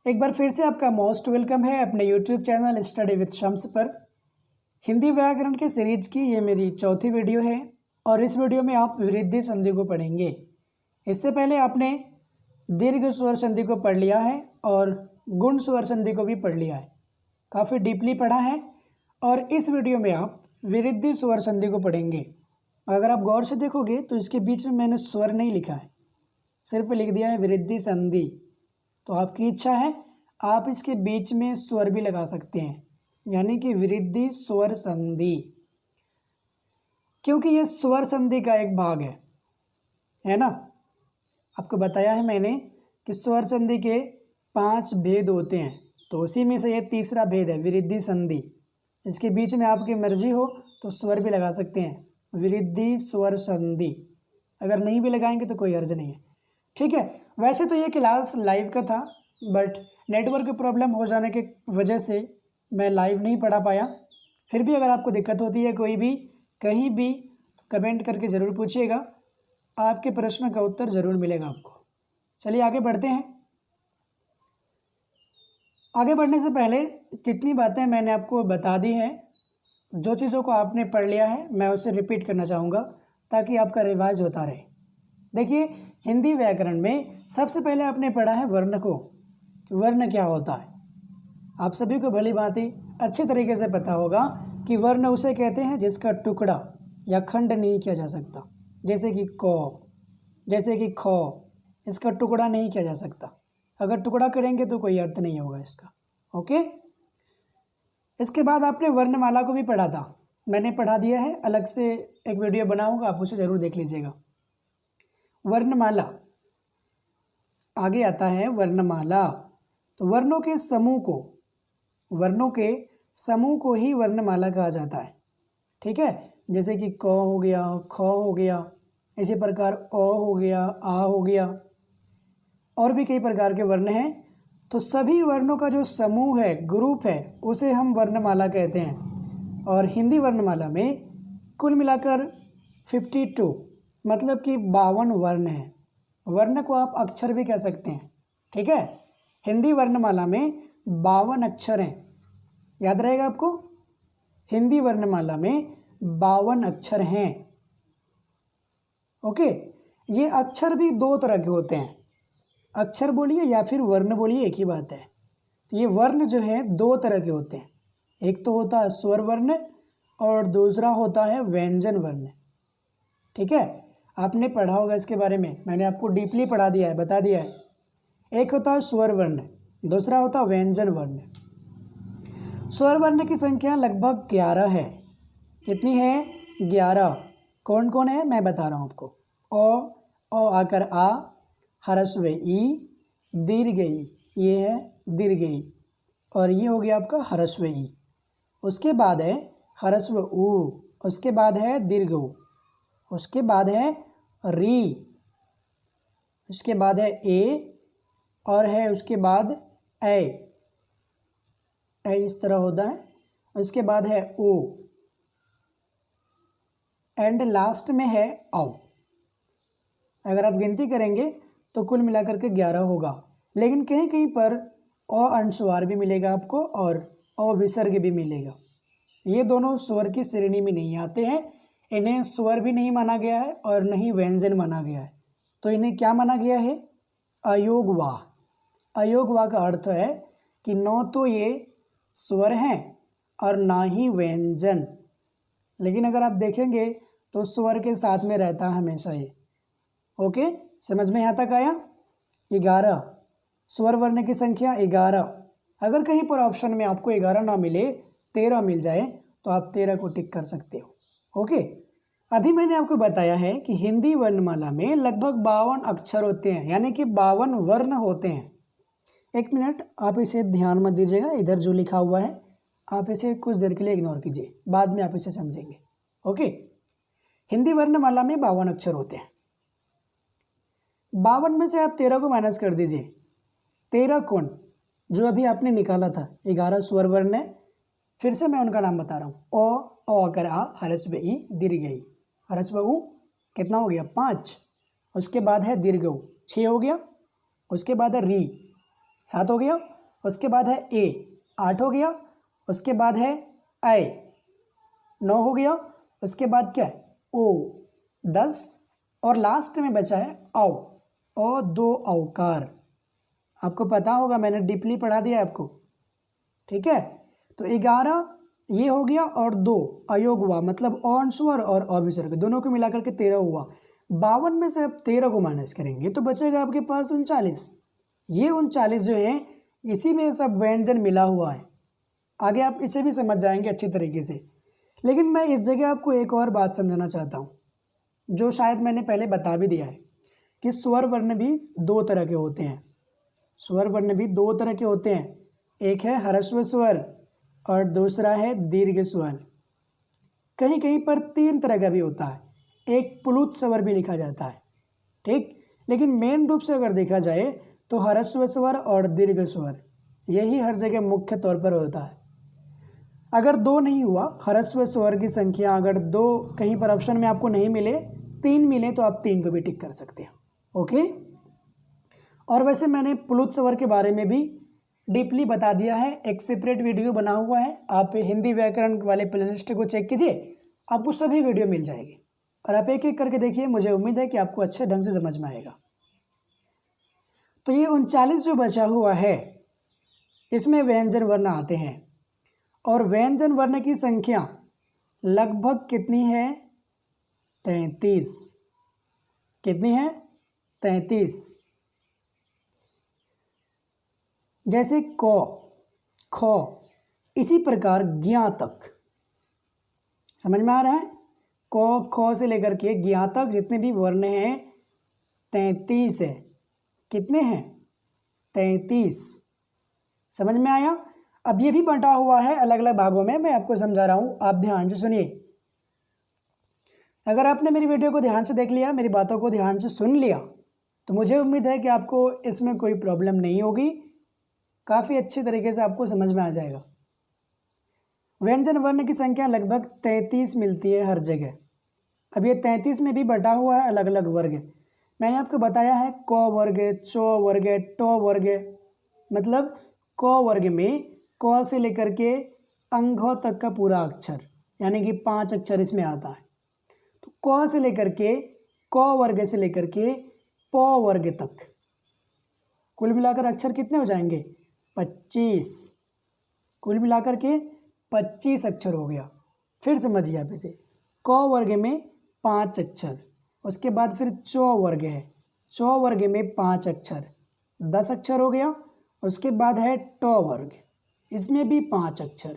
एक बार फिर से आपका मोस्ट वेलकम है अपने YouTube channel study with Shams पर। हिंदी व्याकरण के सीरीज की ये मेरी चौथी वीडियो है और इस वीडियो में आप वृद्धि संधि को पढ़ेंगे। इससे पहले आपने दीर्घ स्वर संधि को पढ़ लिया है और गुण स्वर संधि को भी पढ़ लिया है, काफ़ी डीपली पढ़ा है। और इस वीडियो में आप वृद्धि स्वर संधि को पढ़ेंगे। अगर आप गौर से देखोगे तो इसके बीच में मैंने स्वर नहीं लिखा है, सिर्फ लिख दिया है वृद्धि संधि। तो आपकी इच्छा है आप इसके बीच में स्वर भी लगा सकते हैं, यानी कि वृद्धि स्वर संधि, क्योंकि ये स्वर संधि का एक भाग है ना। आपको बताया है मैंने कि स्वर संधि के 5 भेद होते हैं, तो उसी में से ये तीसरा भेद है वृद्धि संधि। इसके बीच में आपकी मर्जी हो तो स्वर भी लगा सकते हैं, वृद्धि स्वर संधि। अगर नहीं भी लगाएंगे तो कोई अर्ज नहीं है, ठीक है। वैसे तो ये क्लास लाइव का था, बट नेटवर्क प्रॉब्लम हो जाने के वजह से मैं लाइव नहीं पढ़ा पाया। फिर भी अगर आपको दिक्कत होती है कोई भी कहीं भी तो कमेंट करके ज़रूर पूछिएगा, आपके प्रश्न का उत्तर ज़रूर मिलेगा आपको। चलिए आगे बढ़ते हैं। आगे बढ़ने से पहले जितनी बातें मैंने आपको बता दी हैं, जो चीज़ों को आपने पढ़ लिया है, मैं उसे रिपीट करना चाहूँगा ताकि आपका रिवाइज होता रहे। देखिए, हिंदी व्याकरण में सबसे पहले आपने पढ़ा है वर्ण को। वर्ण क्या होता है आप सभी को भली भांति अच्छे तरीके से पता होगा कि वर्ण उसे कहते हैं जिसका टुकड़ा या खंड नहीं किया जा सकता। जैसे कि क, जैसे कि ख, इसका टुकड़ा नहीं किया जा सकता। अगर टुकड़ा करेंगे तो कोई अर्थ नहीं होगा इसका। ओके, इसके बाद आपने वर्णमाला को भी पढ़ा था, मैंने पढ़ा दिया है, अलग से एक वीडियो बनाऊंगा, आप उसे ज़रूर देख लीजिएगा। वर्णमाला आगे आता है वर्णमाला। तो वर्णों के समूह को ही वर्णमाला कहा जाता है, ठीक है। जैसे कि क हो गया, ख हो गया, इसी प्रकार अ हो गया, आ हो गया, और भी कई प्रकार के वर्ण हैं। तो सभी वर्णों का जो समूह है, ग्रुप है, उसे हम वर्णमाला कहते हैं। और हिंदी वर्णमाला में कुल मिलाकर 52 मतलब कि 52 वर्ण हैं। वर्ण को आप अक्षर भी कह सकते हैं, ठीक है। हिंदी वर्णमाला में 52 अक्षर हैं, याद रहेगा आपको। हिंदी वर्णमाला में 52 अक्षर हैं। ओके, ये अक्षर भी 2 तरह के होते हैं, अक्षर बोलिए या फिर वर्ण बोलिए, एक ही बात है। ये वर्ण जो है 2 तरह के होते हैं, एक तो होता है स्वर वर्ण और दूसरा होता है व्यंजन वर्ण, ठीक है। आपने पढ़ा होगा इसके बारे में, मैंने आपको डीपली पढ़ा दिया है, बता दिया है। एक होता है स्वर वर्ण, दूसरा होता है व्यंजन वर्ण। स्वर वर्ण की संख्या लगभग 11 है। कितनी है? 11। कौन कौन है मैं बता रहा हूँ आपको। ओ आकर आ, ह्रस्व ई, दीर्घ ई, ये है दीर्घ ई, और ये हो गया आपका ह्रस्व ई। उसके बाद है ह्रस्व ऊ, उसके बाद है दीर्घ ऊ, उसके बाद है री, उसके बाद है ए, और है उसके बाद ए इस तरह होता है। उसके बाद है ओ, एंड लास्ट में है औ। अगर आप गिनती करेंगे तो कुल मिलाकर के 11 होगा, लेकिन कहीं कहीं पर अ अनुस्वार भी मिलेगा आपको और अ विसर्ग भी मिलेगा। ये दोनों स्वर की श्रेणी में नहीं आते हैं, इन्हें स्वर भी नहीं माना गया है और नहीं व्यंजन माना गया है। तो इन्हें क्या माना गया है? अयोगवाह। अयोगवाह का अर्थ है कि न तो ये स्वर हैं और ना ही व्यंजन, लेकिन अगर आप देखेंगे तो स्वर के साथ में रहता है हमेशा ये। ओके, समझ में यहाँ तक आया? 11 स्वर वर्ण की संख्या 11। अगर कहीं पर ऑप्शन में आपको 11 ना मिले, 13 मिल जाए, तो आप 13 को टिक कर सकते हो। ओके, अभी मैंने आपको बताया है कि हिंदी वर्णमाला में लगभग 52 अक्षर होते हैं, यानी कि 52 वर्ण होते हैं। एक मिनट, आप इसे ध्यान मत दीजिएगा, इधर जो लिखा हुआ है आप इसे कुछ देर के लिए इग्नोर कीजिए, बाद में आप इसे समझेंगे। ओके, हिंदी वर्णमाला में 52 अक्षर होते हैं। 52 में से आप 13 को माइनस कर दीजिए। 13 कौन? जो अभी आपने निकाला था, 11 स्वर वर्ण है। फिर से मैं उनका नाम बता रहा हूँ। ओ आकर आ, ह्रस्व ई, दीर्घ ई, ह्रस्व ऊ कितना हो गया? 5। उसके बाद है दीर्घ ऊ, 6 हो गया। उसके बाद है री, 7 हो गया। उसके बाद है ए 8 हो गया, उसके बाद है ऐ 9 हो गया, उसके बाद क्या है ओ 10 और लास्ट में बचा है औ 2 औकार। आपको पता होगा, मैंने डीपली पढ़ा दिया आपको, ठीक है। तो 11 ये हो गया और 2 अयोग हुआ, मतलब अनुस्वर और अविसर्ग दोनों को मिलाकर के 13 हुआ। 52 में से अब 13 को माइनस करेंगे तो बचेगा आपके पास 39। ये 39 जो है इसी में सब व्यंजन मिला हुआ है। आगे आप इसे भी समझ जाएंगे अच्छी तरीके से। लेकिन मैं इस जगह आपको एक और बात समझाना चाहता हूँ, जो शायद मैंने पहले बता भी दिया है कि स्वर वर्ण भी 2 तरह के होते हैं। स्वर वर्ण भी 2 तरह के होते हैं, एक है ह्रस्व स्वर और दूसरा है दीर्घ स्वर। कहीं कहीं पर 3 तरह का भी होता है, एक प्लुत स्वर भी लिखा जाता है, ठीक। लेकिन मेन रूप से अगर देखा जाए तो ह्रस्व स्वर और दीर्घ स्वर यही हर जगह मुख्य तौर पर होता है। अगर 2 नहीं हुआ, ह्रस्व स्वर की संख्या अगर 2 कहीं पर ऑप्शन में आपको नहीं मिले, 3 मिले तो आप 3 को भी टिक कर सकते हैं, ओके। और वैसे मैंने प्लुत स्वर के बारे में भी डीपली बता दिया है, एक सेपरेट वीडियो बना हुआ है, आप हिंदी व्याकरण वाले प्लेलिस्ट को चेक कीजिए, आपको सभी वीडियो मिल जाएगी और आप एक एक करके देखिए। मुझे उम्मीद है कि आपको अच्छे ढंग से समझ में आएगा। तो ये 39 जो बचा हुआ है इसमें व्यंजन वर्ण आते हैं और व्यंजन वर्ण की संख्या लगभग कितनी है 33। कितनी है 33। जैसे क ख, इसी प्रकार ज्ञा तक, समझ में आ रहा है। क ख से लेकर के ज्ञा तक जितने भी वर्ण हैं 33 है। कितने हैं 33। समझ में आया। अब ये भी बंटा हुआ है अलग अलग भागों में, मैं आपको समझा रहा हूँ, आप ध्यान से सुनिए। अगर आपने मेरी वीडियो को ध्यान से देख लिया, मेरी बातों को ध्यान से सुन लिया, तो मुझे उम्मीद है कि आपको इसमें कोई प्रॉब्लम नहीं होगी, काफ़ी अच्छी तरीके से आपको समझ में आ जाएगा। व्यंजन वर्ण की संख्या लगभग 33 मिलती है हर जगह। अब ये 33 में भी बटा हुआ है अलग अलग वर्ग। मैंने आपको बताया है क वर्ग, चौ वर्ग, ट वर्ग, मतलब क वर्ग में क से लेकर के अंघ तक का पूरा अक्षर, यानी कि 5 अक्षर इसमें आता है। तो क से लेकर के क वर्ग से लेकर के प वर्ग तक कुल मिलाकर अक्षर कितने हो जाएंगे 25। कुल मिलाकर के 25 अक्षर हो गया। फिर समझिए आप इसे, क वर्ग में 5 अक्षर, उसके बाद फिर चौ वर्ग है, चौ वर्ग में 5 अक्षर 10 अक्षर हो गया। उसके बाद है ट वर्ग, इसमें भी 5 अक्षर।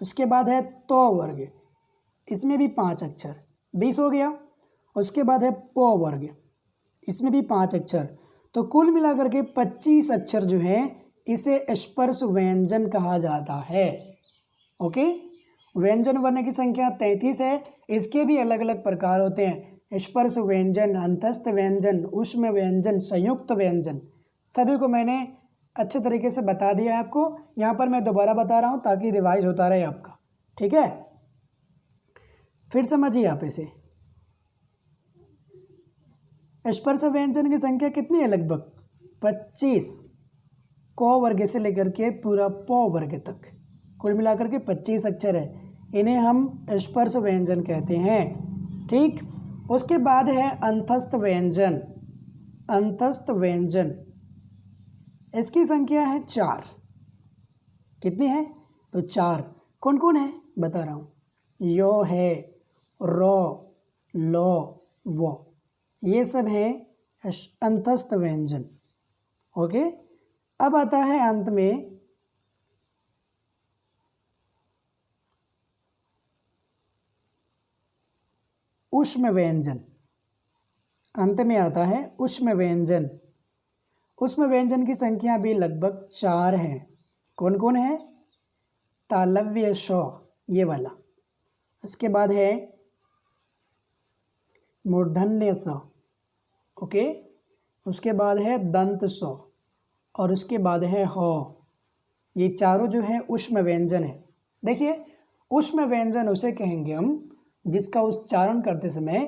उसके बाद है त वर्ग, इसमें भी 5 अक्षर 20 हो गया। उसके बाद है प वर्ग, इसमें भी 5 अक्षर। तो कुल मिलाकर के 25 अक्षर जो है इसे स्पर्श व्यंजन कहा जाता है, ओके। व्यंजन वर्ण की संख्या 33 है। इसके भी अलग अलग प्रकार होते हैं, स्पर्श व्यंजन, अंतस्थ व्यंजन, ऊष्म व्यंजन, संयुक्त व्यंजन। सभी को मैंने अच्छे तरीके से बता दिया है आपको। यहाँ पर मैं दोबारा बता रहा हूँ ताकि रिवाइज होता रहे आपका, ठीक है। फिर समझिए आप इसे, स्पर्श व्यंजन की संख्या कितनी है लगभग 25, क वर्ग से लेकर के पूरा प वर्ग तक, कुल मिलाकर के 25 अक्षर है। इन्हें हम स्पर्श व्यंजन कहते हैं, ठीक। उसके बाद है अंतस्थ व्यंजन। अंतस्थ व्यंजन, इसकी संख्या है 4। कितनी है तो 4। कौन कौन है बता रहा हूँ, यो है, रो, लो, वो, ये सब है अंतस्थ व्यंजन, ओके। अब आता है अंत में ऊष्म व्यंजन। अंत में आता है ऊष्म व्यंजन। ऊष्म व्यंजन की संख्या भी लगभग 4 है। कौन कौन है, तालव्य श, ये वाला। उसके बाद है मूर्धन्य स, ओके। उसके बाद है दंत स और उसके बाद है ह। ये चारों जो है ऊष्म व्यंजन है। देखिए, ऊष्म व्यंजन उसे कहेंगे हम जिसका उच्चारण करते समय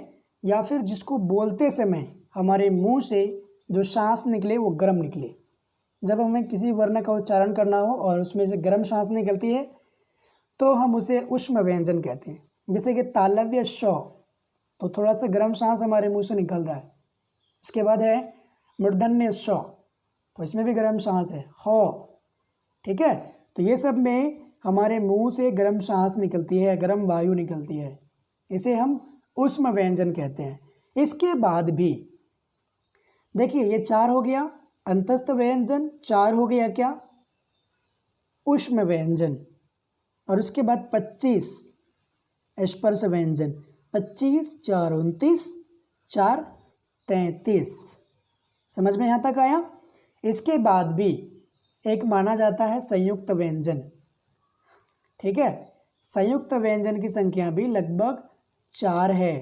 या फिर जिसको बोलते समय हमारे मुंह से जो सांस निकले वो गर्म निकले, जब हमें किसी वर्ण का उच्चारण करना हो और उसमें से गर्म सांस निकलती है तो हम उसे ऊष्म व्यंजन कहते हैं। जैसे कि तालव्य श, तो थोड़ा सा गर्म सांस हमारे मुंह से निकल रहा है। उसके बाद है मूर्धन्य श, तो इसमें भी गर्म सांस है, ह। ठीक है, तो ये सब में हमारे मुंह से गर्म सांस निकलती है, गर्म वायु निकलती है, इसे हम ऊष्म व्यंजन कहते हैं। इसके बाद भी देखिए ये 4 हो गया अंतस्थ व्यंजन, 4 हो गया क्या ऊष्म व्यंजन, और उसके बाद 25 स्पर्श व्यंजन। 25 4 29, 4 33। समझ में यहाँ तक आया। इसके बाद भी एक माना जाता है संयुक्त व्यंजन। ठीक है, संयुक्त व्यंजन की संख्या भी लगभग 4 है।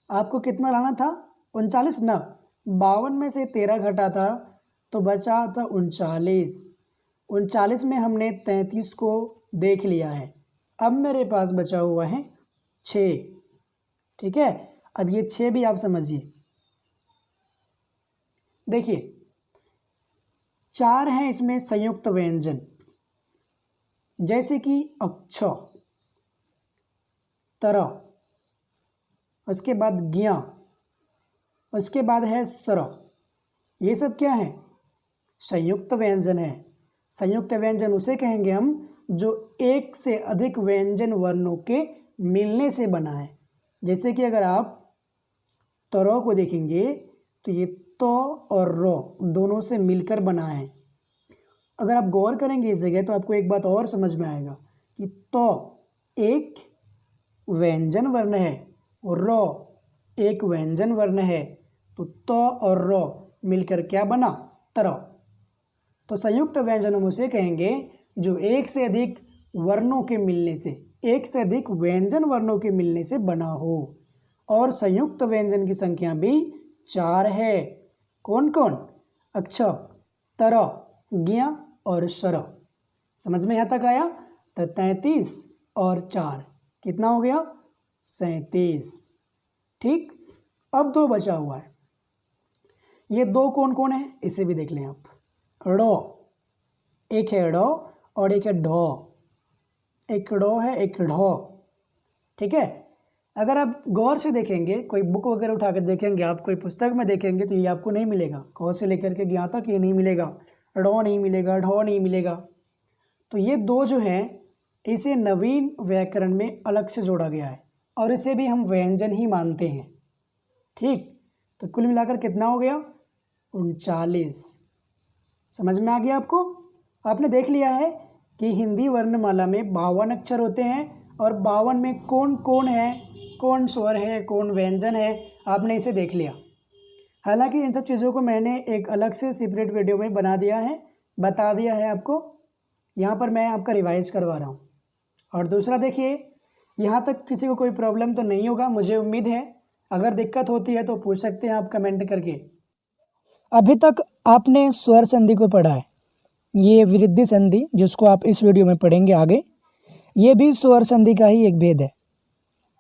आपको कितना लाना था 39 ना, 52 में से 13 घटा था तो बचा था 39। 39 में हमने 33 को देख लिया है, अब मेरे पास बचा हुआ है 6। ठीक है, अब ये 6 भी आप समझिए। देखिए 4 हैं इसमें संयुक्त व्यंजन, जैसे कि अक्ष, तर, उसके बाद ज्ञ, उसके बाद है स्वर। ये सब क्या है संयुक्त व्यंजन है। संयुक्त व्यंजन उसे कहेंगे हम जो एक से अधिक व्यंजन वर्णों के मिलने से बना है। जैसे कि अगर आप तरो को देखेंगे तो ये तो और रो दोनों से मिलकर बना है। अगर आप गौर करेंगे इस जगह तो आपको एक बात और समझ में आएगा कि तो एक व्यंजन वर्ण है और रो एक व्यंजन वर्ण है, तो और रो मिलकर क्या बना तरो। तो संयुक्त व्यंजन हम उसे कहेंगे जो एक से अधिक वर्णों के मिलने से, एक से अधिक व्यंजन वर्णों के मिलने से बना हो। और संयुक्त व्यंजन की संख्या भी 4 है। कौन कौन? अक्ष, तर, ज्ञ और स्वर। समझ में यहाँ तक आया? तो 33 और 4 कितना हो गया? 37। ठीक, अब 2 बचा हुआ है। ये 2 कौन कौन है इसे भी देख लें आप। ड़ो, एक है ड़ो और एक है ढो। एक ड़ो है एक ढो। ठीक है, अगर आप गौर से देखेंगे, कोई बुक वगैरह उठा कर देखेंगे, आप कोई पुस्तक में देखेंगे तो ये आपको नहीं मिलेगा। क से लेकर के ज्ञ तक ये नहीं मिलेगा, ड़ो नहीं मिलेगा, ढो नहीं मिलेगा। तो ये 2 जो हैं इसे नवीन व्याकरण में अलग से जोड़ा गया है और इसे भी हम व्यंजन ही मानते हैं। ठीक, तो कुल मिलाकर कितना हो गया? 39। समझ में आ गया आपको? आपने देख लिया है कि हिंदी वर्णमाला में 52 अक्षर होते हैं और 52 में कौन कौन है, कौन स्वर है, कौन व्यंजन है, आपने इसे देख लिया। हालांकि इन सब चीज़ों को मैंने एक अलग से सेपरेट वीडियो में बना दिया है, बता दिया है आपको। यहाँ पर मैं आपका रिवाइज करवा रहा हूँ। और दूसरा देखिए, यहाँ तक किसी को कोई प्रॉब्लम तो नहीं होगा, मुझे उम्मीद है। अगर दिक्कत होती है तो पूछ सकते हैं आप कमेंट करके। अभी तक आपने स्वर संधि को पढ़ा है, ये वृद्धि संधि जिसको आप इस वीडियो में पढ़ेंगे आगे, ये भी स्वर संधि का ही एक भेद है।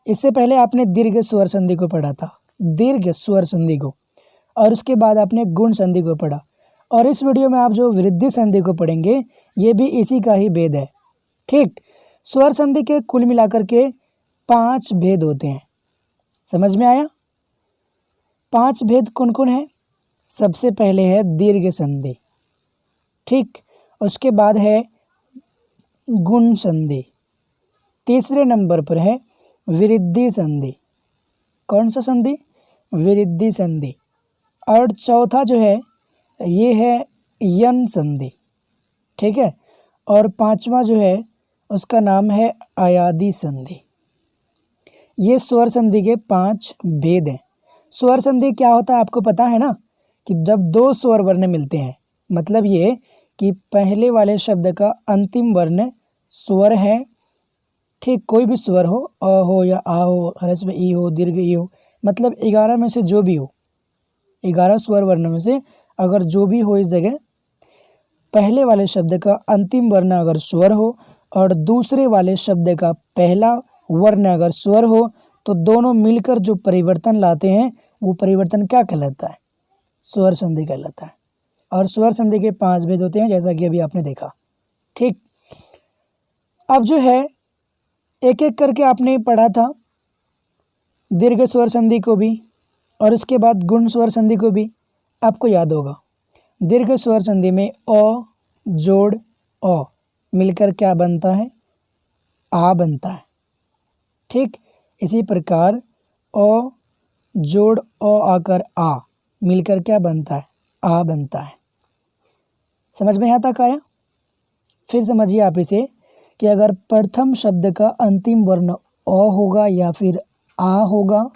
इससे पहले आपने दीर्घ स्वर संधि को पढ़ा था, दीर्घ स्वर संधि को, और उसके बाद आपने गुण संधि को पढ़ा। और इस वीडियो में आप जो वृद्धि संधि को पढ़ेंगे ये भी इसी का ही भेद है। ठीक, स्वर संधि के कुल मिलाकर के 5 भेद होते हैं। समझ में आया? 5 भेद कौन कौन है? सबसे पहले है दीर्घ संधि। ठीक, उसके बाद है गुण संधि। तीसरे नंबर पर है वृद्धि संधि। कौन सा संधि? वृद्धि संधि। और चौथा जो है ये है यन संधि। ठीक है, और 5वां जो है उसका नाम है अयादि संधि। ये स्वर संधि के 5 भेद हैं। स्वर संधि क्या होता है आपको पता है ना, कि जब 2 स्वर वर्ण मिलते हैं, मतलब ये कि पहले वाले शब्द का अंतिम वर्ण स्वर है। ठीक, कोई भी स्वर हो, अ हो या आ हो, ह्रस्व ई हो, दीर्घ ई हो, मतलब 11 में से जो भी हो, 11 स्वर वर्ण में से अगर जो भी हो, इस जगह पहले वाले शब्द का अंतिम वर्ण अगर स्वर हो और दूसरे वाले शब्द का पहला वर्ण अगर स्वर हो, तो दोनों मिलकर जो परिवर्तन लाते हैं वो परिवर्तन क्या कहलाता है? स्वर संधि कहलाता है। और स्वर संधि के 5 भेद होते हैं, जैसा कि अभी आपने देखा। ठीक, अब जो है एक एक करके आपने पढ़ा था दीर्घ स्वर संधि को भी और उसके बाद गुण स्वर संधि को भी। आपको याद होगा दीर्घ स्वर संधि में अ जोड़ अ मिलकर क्या बनता है? आ बनता है। ठीक, इसी प्रकार अ जोड़ अ आकर आ मिलकर क्या बनता है? आ बनता है। समझ में आता आया? फिर समझिए आप इसे कि अगर प्रथम शब्द का अंतिम वर्ण अ होगा या फिर आ होगा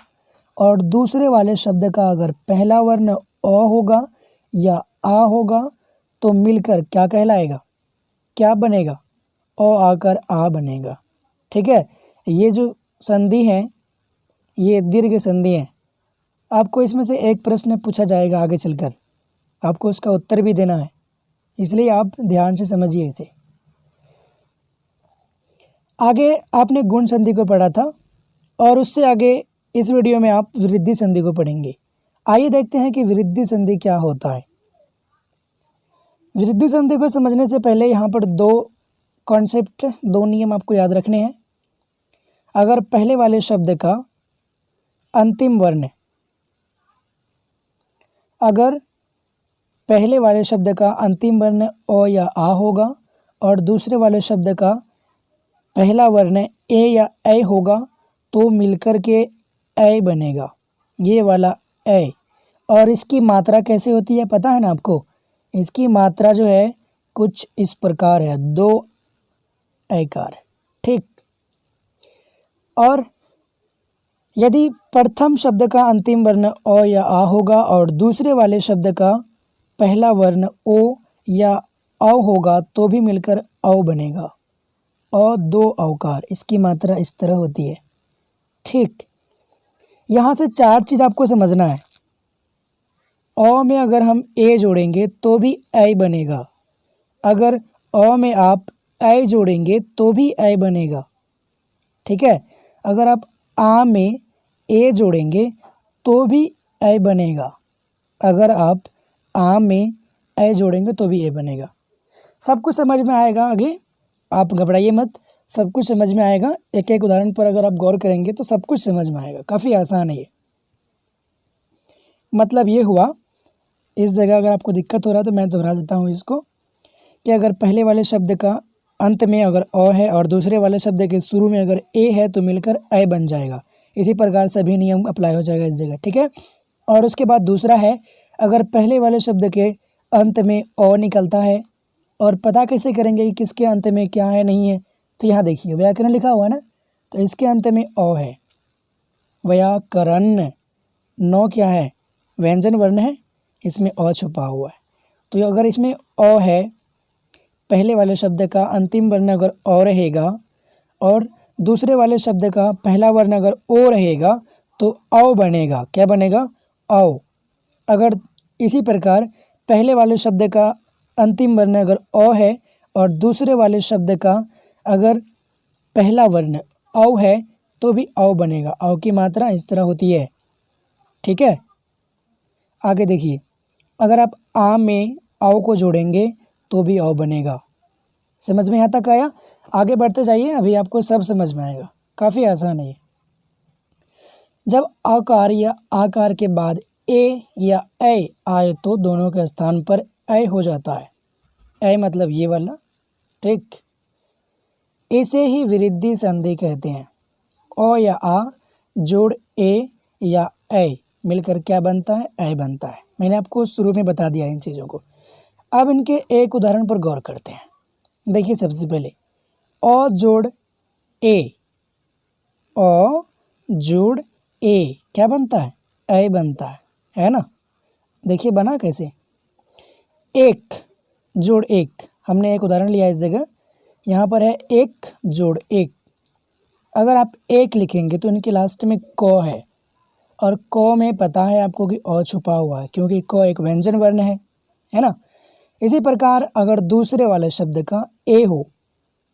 और दूसरे वाले शब्द का अगर पहला वर्ण अ होगा या आ होगा तो मिलकर क्या कहलाएगा? क्या बनेगा? अ आकर आ बनेगा। ठीक है, ये जो संधि है ये दीर्घ संधि है। आपको इसमें से एक प्रश्न पूछा जाएगा आगे चलकर, आपको उसका उत्तर भी देना है, इसलिए आप ध्यान से समझिए इसे। आगे आपने गुण संधि को पढ़ा था और उससे आगे इस वीडियो में आप वृद्धि संधि को पढ़ेंगे। आइए देखते हैं कि वृद्धि संधि क्या होता है। वृद्धि संधि को समझने से पहले यहाँ पर दो कॉन्सेप्ट, दो नियम आपको याद रखने हैं। अगर पहले वाले शब्द का अंतिम वर्ण, अगर पहले वाले शब्द का अंतिम वर्ण अ या आ होगा और दूसरे वाले शब्द का पहला वर्ण ए या ऐ होगा तो मिलकर के ऐ बनेगा, ये वाला ऐ। और इसकी मात्रा कैसे होती है पता है ना आपको? इसकी मात्रा जो है कुछ इस प्रकार है, 2 ऐकार। ठीक, और यदि प्रथम शब्द का अंतिम वर्ण अ या आ होगा और दूसरे वाले शब्द का पहला वर्ण ओ या औ होगा तो भी मिलकर औ बनेगा। अ 2 औकार, इसकी मात्रा इस तरह होती है। ठीक, यहाँ से 4 चीज़ आपको समझना है। अ में अगर हम ए जोड़ेंगे तो भी ऐ बनेगा, अगर अ में आप ऐ जोड़ेंगे तो भी ऐ बनेगा। ठीक है, अगर आप आ में ए जोड़ेंगे तो भी ऐ बनेगा, अगर आप आ में ऐ जोड़ेंगे तो भी ए बनेगा। सब कुछ समझ में आएगा, आगे आप घबराइए मत, सब कुछ समझ में आएगा। एक एक उदाहरण पर अगर आप गौर करेंगे तो सब कुछ समझ में आएगा, काफ़ी आसान है ये। मतलब ये हुआ, इस जगह अगर आपको दिक्कत हो रहा है तो मैं दोहरा देता हूँ इसको, कि अगर पहले वाले शब्द का अंत में अगर अ है और दूसरे वाले शब्द के शुरू में अगर ए है तो मिलकर ऐ बन जाएगा। इसी प्रकार सभी नियम अप्लाई हो जाएगा इस जगह। ठीक है, और उसके बाद दूसरा है, अगर पहले वाले शब्द के अंत में अ निकलता है और पता कैसे करेंगे कि किसके अंत में क्या है नहीं है, तो यहाँ देखिए व्याकरण लिखा हुआ है ना, तो इसके अंत में अ है, व्याकरण। नौ क्या है? व्यंजन वर्ण है, इसमें अ छुपा हुआ है। तो अगर इसमें अ है, पहले वाले शब्द का अंतिम वर्ण अगर अ रहेगा और दूसरे वाले शब्द का पहला वर्ण अगर ओ रहेगा तो औ बनेगा। क्या बनेगा? औ। अगर इसी प्रकार पहले वाले शब्द का अंतिम वर्ण अगर अ है और दूसरे वाले शब्द का अगर पहला वर्ण औ है तो भी औ बनेगा। औ की मात्रा इस तरह होती है। ठीक है, आगे देखिए, अगर आप आ में औ को जोड़ेंगे तो भी औ बनेगा। समझ में आता आया? आगे बढ़ते जाइए, अभी आपको सब समझ में आएगा, काफ़ी आसान है ये। जब आकार या आकार के बाद ए या ऐ आए तो दोनों के स्थान पर ऐ हो जाता है। ऐ मतलब ये वाला। ठीक, इसे ही वृद्धि संधि कहते हैं। अ या आ जोड़ ए या ऐ मिलकर क्या बनता है? ऐ बनता है। मैंने आपको शुरू में बता दिया इन चीज़ों को। अब इनके एक उदाहरण पर गौर करते हैं। देखिए, सबसे पहले अ जोड़ ए, अ जोड़ ए क्या बनता है? ऐ बनता है ना? देखिए बना कैसे, एक जोड़ एक, हमने एक उदाहरण लिया इस जगह, यहाँ पर है एक जोड़ एक। अगर आप एक लिखेंगे तो इनके लास्ट में क है और क में पता है आपको कि अ छुपा हुआ है, क्योंकि क एक व्यंजन वर्ण है ना? इसी प्रकार अगर दूसरे वाले शब्द का ए हो,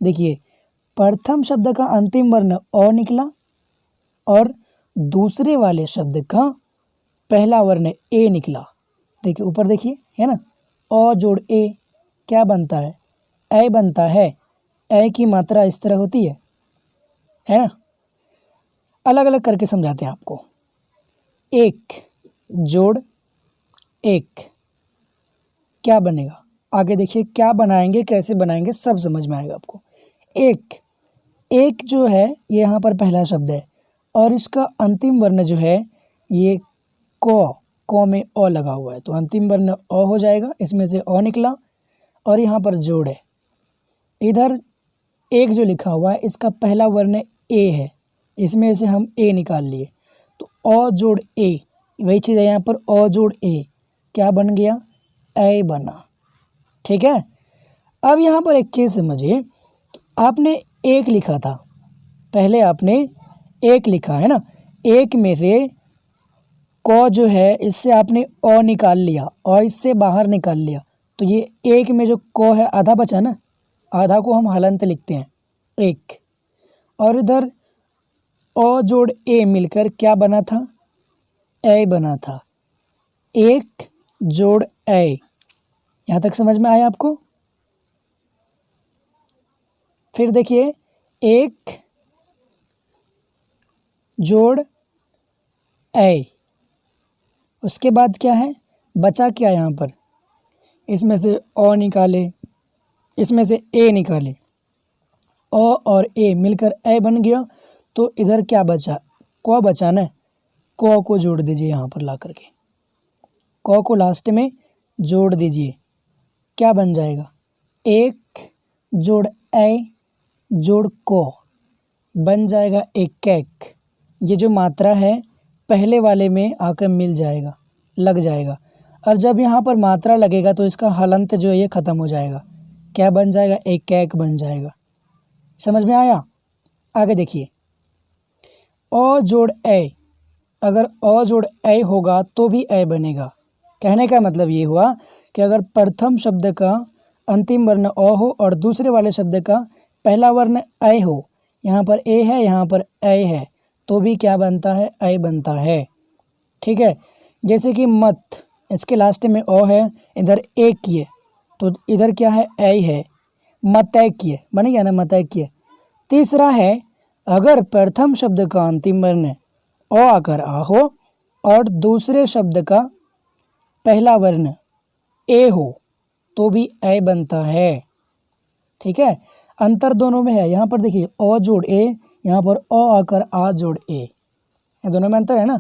देखिए प्रथम शब्द का अंतिम वर्ण अ निकला और दूसरे वाले शब्द का पहला वर्ण ए निकला। देखिए ऊपर देखिए, है ना? अ जोड़ ए क्या बनता है? ए बनता है। ए की मात्रा इस तरह होती है ना। अलग अलग करके समझाते हैं आपको। एक जोड़ एक क्या बनेगा? आगे देखिए क्या बनाएंगे, कैसे बनाएंगे, सब समझ में आएगा आपको। एक जो है ये यहाँ पर पहला शब्द है और इसका अंतिम वर्ण जो है ये क में अ लगा हुआ है, तो अंतिम वर्ण अ हो जाएगा। इसमें से अ निकला और यहाँ पर जोड़ है। इधर एक जो लिखा हुआ है इसका पहला वर्ण ए है, इसमें से हम ए निकाल लिए, तो अ जोड़ ए वही चीज़ है यहाँ पर। अ जोड़ ए क्या बन गया? ए बना। ठीक है। अब यहाँ पर एक चीज़ समझिए, आपने एक लिखा था, पहले आपने एक लिखा है ना, एक में से क जो है इससे आपने अ निकाल लिया और इससे बाहर निकाल लिया, तो ये एक में जो क है आधा बचा ना, आधा को हम हलंत लिखते हैं एक। और इधर अ जोड़ ए मिलकर क्या बना था? ए बना था। एक जोड़ ए। यहाँ तक समझ में आया आपको? फिर देखिए एक जोड़ ए, उसके बाद क्या है? बचा क्या यहाँ पर? इसमें से अ निकाले, इसमें से ए निकाले, अ और ए मिलकर ए बन गया, तो इधर क्या बचा? क बचा ना, क को जोड़ दीजिए यहाँ पर ला करके, क को लास्ट में जोड़ दीजिए, क्या बन जाएगा? एक जोड़ ए जोड़ क बन जाएगा एक। ये जो मात्रा है पहले वाले में आकर मिल जाएगा, लग जाएगा, और जब यहाँ पर मात्रा लगेगा तो इसका हलंत जो है ये ख़त्म हो जाएगा। क्या बन जाएगा? एक बन जाएगा। समझ में आया? आगे देखिए अ जोड़ ए, अगर अ जोड़ ए होगा तो भी ए बनेगा। कहने का मतलब ये हुआ कि अगर प्रथम शब्द का अंतिम वर्ण अ हो और दूसरे वाले शब्द का पहला वर्ण ए हो, यहाँ पर ए है, यहाँ पर ए है, तो भी क्या बनता है? ए बनता है। ठीक है। जैसे कि मत, इसके लास्ट में अ है, इधर ए किए, तो इधर क्या है? ए है। मतैक्य बन गया ना, मतैक्य। तीसरा है अगर प्रथम शब्द का अंतिम वर्ण अ आकर आ हो और दूसरे शब्द का पहला वर्ण ए हो, तो भी ए बनता है। ठीक है। अंतर दोनों में है। यहाँ पर देखिए अ जोड़ ए, यहाँ पर अ आकर आ जोड़ ए, ये दोनों में अंतर है ना।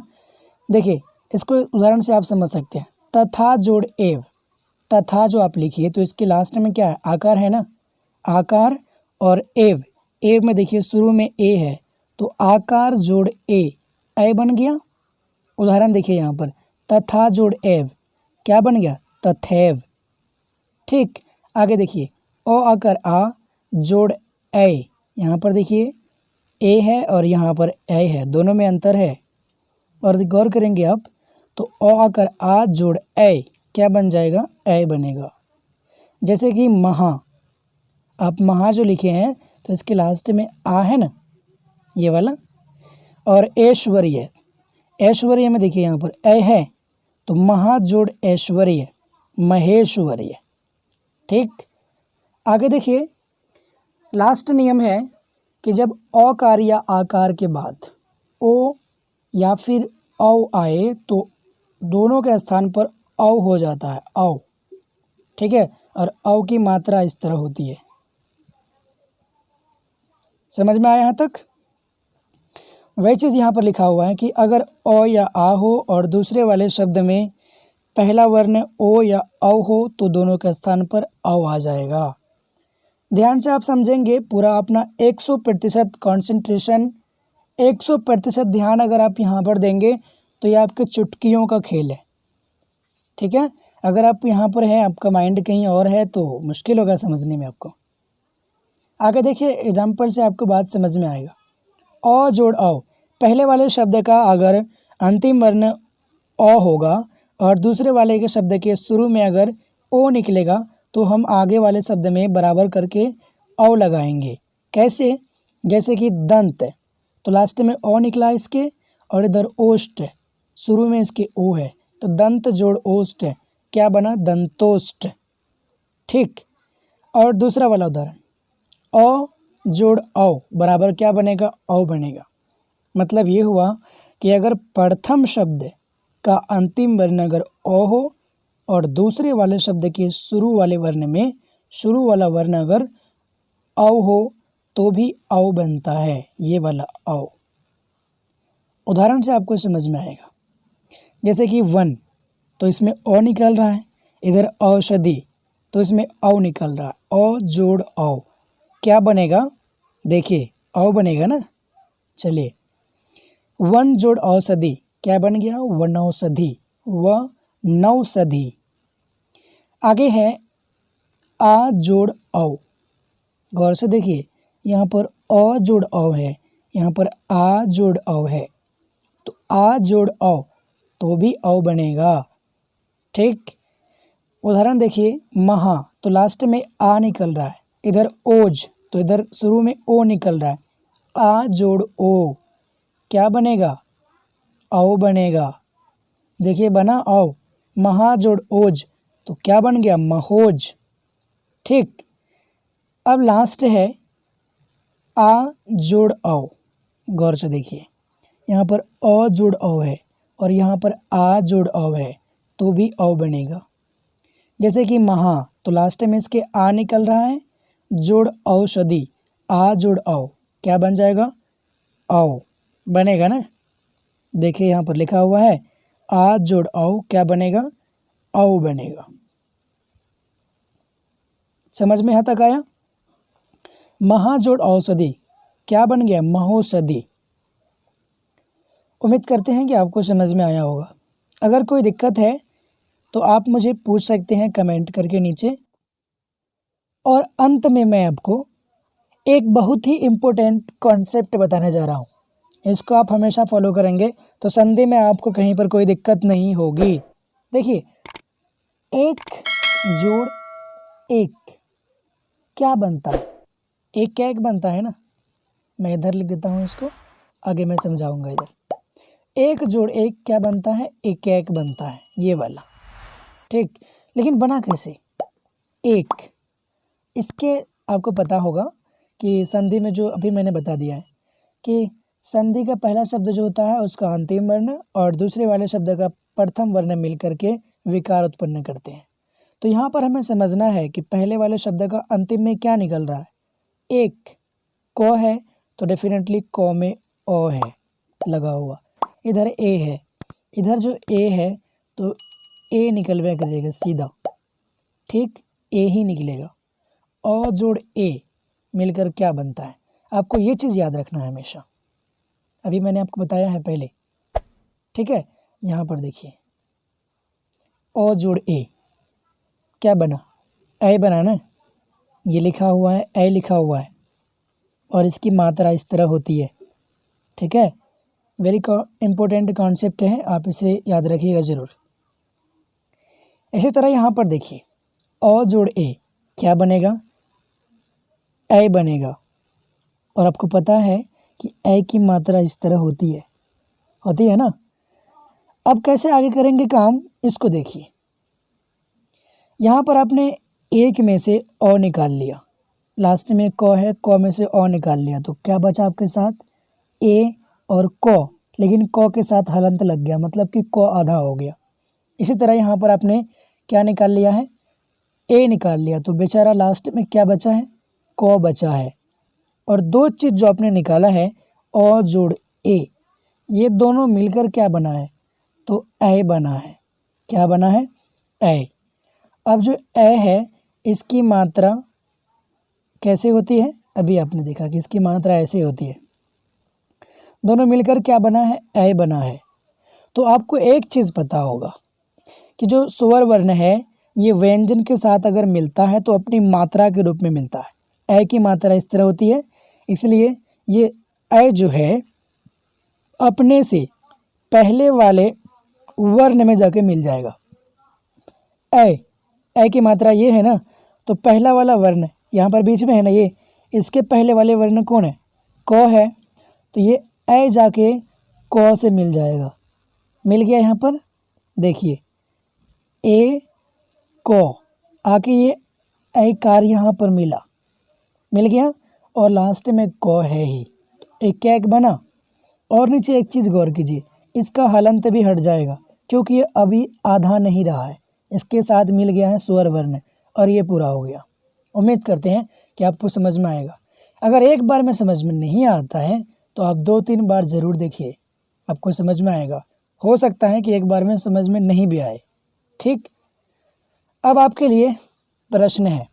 देखिए इसको उदाहरण से आप समझ सकते हैं। तथा जोड़ एव, तथा जो आप लिखिए तो इसके लास्ट में क्या है? आकार है ना, आकार और एव, एव में देखिए शुरू में ए है, तो आकार जोड़ ए बन गया। उदाहरण देखिए यहाँ पर तथा जोड़ एव क्या बन गया? तथैव। ठीक। आगे देखिए अ आकर आ जोड़ ए, यहाँ पर देखिए ए है और यहाँ पर ए है, दोनों में अंतर है। और गौर करेंगे आप तो अ आकर आ जोड़ ए क्या बन जाएगा? ए बनेगा। जैसे कि महा, आप महा जो लिखे हैं तो इसके लास्ट में आ है ना, ये वाला। और ऐश्वर्य, ऐश्वर्य में देखिए यहाँ पर ए है, तो महा जोड़ ऐश्वर्य, महेश्वर्य। ठीक। आगे देखिए लास्ट नियम है कि जब अकार या आकार के बाद ओ या फिर औ आए तो दोनों के स्थान पर औ हो जाता है, औ। ठीक है। और औ की मात्रा इस तरह होती है। समझ में आया यहाँ तक? वही चीज़ यहाँ पर लिखा हुआ है कि अगर अ या आ हो और दूसरे वाले शब्द में पहला वर्ण ओ या औ हो तो दोनों के स्थान पर औ आ जाएगा। ध्यान से आप समझेंगे पूरा अपना 100% कॉन्सेंट्रेशन, 100% ध्यान अगर आप यहाँ पर देंगे तो ये आपके चुटकियों का खेल है। ठीक है। अगर आप यहाँ पर हैं, आपका माइंड कहीं और है, तो मुश्किल होगा समझने में आपको। आगे देखिए एग्जाम्पल से आपको बात समझ में आएगा। अ जोड़ औ, पहले वाले शब्द का अगर अंतिम वर्ण अ होगा और दूसरे वाले के शब्द के शुरू में अगर ओ निकलेगा तो हम आगे वाले शब्द में बराबर करके औ लगाएंगे। कैसे? जैसे कि दंत, तो लास्ट में ओ निकला इसके और इधर ओष्ठ, शुरू में इसके ओ है, तो दंत जोड़ ओष्ठ क्या बना? दंतोष्ठ। ठीक। और दूसरा वाला उदाहरण, औ जोड़ औ बराबर क्या बनेगा, औ बनेगा। मतलब ये हुआ कि अगर प्रथम शब्द का अंतिम वर्ण अगर ओ हो और दूसरे वाले शब्द के शुरू वाले वर्ण में शुरू वाला वर्ण अगर औ हो तो भी औ बनता है, ये वाला औ। उदाहरण से आपको समझ में आएगा। जैसे कि वन तो इसमें ओ निकल रहा है, इधर औषधि तो इसमें औ निकल रहा है, औ जोड़ औ क्या बनेगा, देखिए औ बनेगा ना। चलिए, वन जोड़ औषधि क्या बन गया, वनौषधि, वनौषधि। आगे है आ जोड़ औ। गौर से देखिए, यहाँ पर अ जोड़ औ है, यहाँ पर आ जोड़ औ है, तो आ जोड़ औ तो भी औ बनेगा। ठीक। उदाहरण देखिए, महा तो लास्ट में आ निकल रहा है, इधर ओज तो इधर शुरू में ओ निकल रहा है, आ जोड़ ओ क्या बनेगा, औ बनेगा। देखिए बना औ, महा जोड़ ओज तो क्या बन गया, महोज। ठीक। अब लास्ट है आ जोड़ औ। गौर से देखिए, यहाँ पर अ जोड़ औ है और यहाँ पर आ जोड़ औ है तो भी औ बनेगा। जैसे कि महा तो लास्ट में इसके आ निकल रहा है, जोड़ औषधि, आ जोड़ औ क्या बन जाएगा, औ बनेगा ना। देखिए यहाँ पर लिखा हुआ है आ जोड़ औ क्या बनेगा, औ बनेगा। समझ में यहाँ तक आया। महा जोड़ औषधि क्या बन गया, महोषधि। उम्मीद करते हैं कि आपको समझ में आया होगा। अगर कोई दिक्कत है तो आप मुझे पूछ सकते हैं कमेंट करके नीचे। और अंत में मैं आपको एक बहुत ही इम्पोर्टेंट कॉन्सेप्ट बताने जा रहा हूँ। इसको आप हमेशा फॉलो करेंगे तो संधि में आपको कहीं पर कोई दिक्कत नहीं होगी। देखिए, एक जोड़ एक क्या बनता है, एक क्या एक बनता है ना। मैं इधर लिख देता हूँ इसको, आगे मैं समझाऊंगा। इधर एक जोड़ एक क्या बनता है, एक क्या एक बनता है, ये वाला। ठीक। लेकिन बना कैसे, एक, इसके आपको पता होगा कि संधि में जो अभी मैंने बता दिया है कि संधि का पहला शब्द जो होता है उसका अंतिम वर्ण और दूसरे वाले शब्द का प्रथम वर्ण मिल करके विकार उत्पन्न करते हैं। तो यहाँ पर हमें समझना है कि पहले वाले शब्द का अंतिम में क्या निकल रहा है, एक क है तो डेफिनेटली क में ओ है लगा हुआ, इधर ए है, इधर जो ए है तो ए निकलवा करेगा सीधा। ठीक, ए ही निकलेगा। अ जोड़ ए मिलकर क्या बनता है, आपको ये चीज़ याद रखना है हमेशा। अभी मैंने आपको बताया है पहले। ठीक है, यहाँ पर देखिए अ जोड़ ए क्या बना, ए बना ना। ये लिखा हुआ है, ए लिखा हुआ है और इसकी मात्रा इस तरह होती है। ठीक है, वेरी इंपॉर्टेंट कॉन्सेप्ट है, आप इसे याद रखिएगा ज़रूर। इसी तरह यहाँ पर देखिए अ जोड़ ए क्या बनेगा, ए बनेगा। और आपको पता है कि ए की मात्रा इस तरह होती है ना। अब कैसे आगे करेंगे काम, इसको देखिए। यहाँ पर आपने एक में से अ निकाल लिया, लास्ट में क है, क में से अ निकाल लिया तो क्या बचा आपके साथ, ए और क, लेकिन क के साथ हलंत लग गया, मतलब कि क आधा हो गया। इसी तरह यहाँ पर आपने क्या निकाल लिया है, ए निकाल लिया तो बेचारा लास्ट में क्या बचा है, क बचा है। और दो चीज़ जो आपने निकाला है अ जोड़ ए, ये दोनों मिलकर क्या बना है, तो ए बना है। क्या बना है, ए। अब जो ए है इसकी मात्रा कैसे होती है, अभी आपने देखा कि इसकी मात्रा ऐसे होती है, दोनों मिलकर क्या बना है, ए बना है। तो आपको एक चीज़ पता होगा कि जो स्वर वर्ण है ये व्यंजन के साथ अगर मिलता है तो अपनी मात्रा के रूप में मिलता है। ए की मात्रा इस तरह होती है, इसलिए ये ए जो है अपने से पहले वाले वर्ण में जाके मिल जाएगा। ए की मात्रा ये है ना, तो पहला वाला वर्ण यहाँ पर बीच में है ना, ये इसके पहले वाले वर्ण कौन है, क है, तो ये ए जाके क से मिल जाएगा। मिल गया यहाँ पर देखिए, ए क आके ये ए कार यहाँ पर मिल गया और लास्ट में क है ही, तो एक क्या एक बना। और नीचे एक चीज़ गौर कीजिए, इसका हलंत भी हट जाएगा क्योंकि ये अभी आधा नहीं रहा है, इसके साथ मिल गया है स्वर वर्ण और ये पूरा हो गया। उम्मीद करते हैं कि आपको समझ में आएगा। अगर एक बार में समझ में नहीं आता है तो आप 2-3 बार ज़रूर देखिए, आपको समझ में आएगा। हो सकता है कि एक बार में समझ में नहीं भी आए। ठीक, अब आपके लिए प्रश्न है।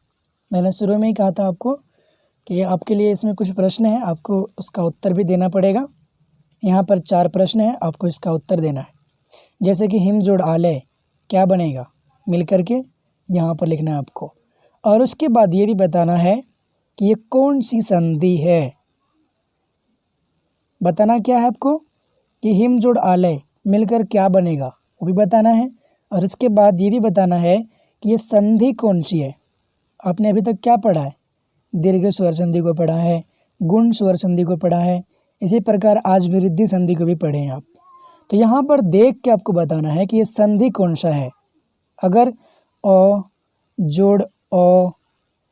मैंने शुरू में ही कहा था आपको कि आपके लिए इसमें कुछ प्रश्न है, आपको उसका उत्तर भी देना पड़ेगा। यहाँ पर 4 प्रश्न हैं, आपको इसका उत्तर देना है। जैसे कि हिम जोड़ आलय क्या बनेगा, मिल करके यहाँ पर लिखना है आपको। और उसके बाद ये भी बताना है कि ये कौन सी संधि है। बताना क्या है आपको कि हिम जोड़ आलय मिलकर क्या बनेगा, वो भी बताना है। और इसके बाद ये भी बताना है कि ये संधि कौन सी है। आपने अभी तक क्या पढ़ा है, दीर्घ स्वर संधि को पढ़ा है, गुण स्वर संधि को पढ़ा है, इसी प्रकार आज वृद्धि संधि को भी पढ़े हैं आप। तो यहाँ पर देख के आपको बताना है कि ये संधि कौन सा है। अगर अ जोड़ अ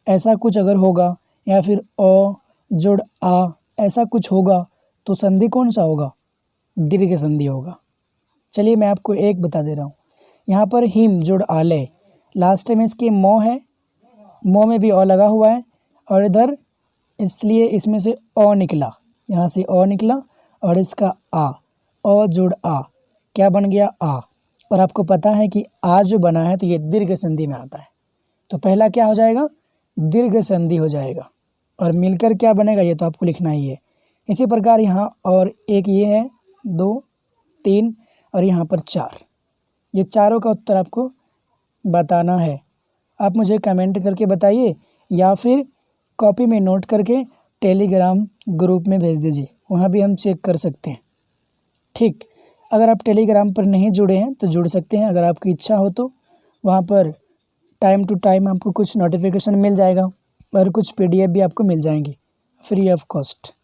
ऐसा कुछ अगर होगा या फिर अ जोड़ आ ऐसा कुछ होगा तो संधि कौन सा होगा, दीर्घ संधि होगा। चलिए मैं आपको एक बता दे रहा हूँ। यहाँ पर हिम जोड़ आलय, लास्ट में इसके मौ है, मौ में भी अ लगा हुआ है और इधर इसलिए इसमें से अ निकला, यहाँ से अ निकला और इसका आ, अ जोड़ आ क्या बन गया आ। और आपको पता है कि आ जो बना है तो ये दीर्घ संधि में आता है, तो पहला क्या हो जाएगा, दीर्घ संधि हो जाएगा। और मिलकर क्या बनेगा ये तो आपको लिखना ही है। इसी प्रकार यहाँ और एक ये है 2 3 और यहाँ पर 4, ये चारों का उत्तर आपको बताना है। आप मुझे कमेंट करके बताइए या फिर कॉपी में नोट करके टेलीग्राम ग्रुप में भेज दीजिए, वहाँ भी हम चेक कर सकते हैं। ठीक, अगर आप टेलीग्राम पर नहीं जुड़े हैं तो जुड़ सकते हैं, अगर आपकी इच्छा हो तो। वहाँ पर टाइम टू टाइम आपको कुछ नोटिफिकेशन मिल जाएगा और कुछ PDF भी आपको मिल जाएंगी फ्री ऑफ कॉस्ट।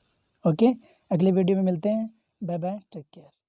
ओके, अगले वीडियो में मिलते हैं। Bye bye, take care.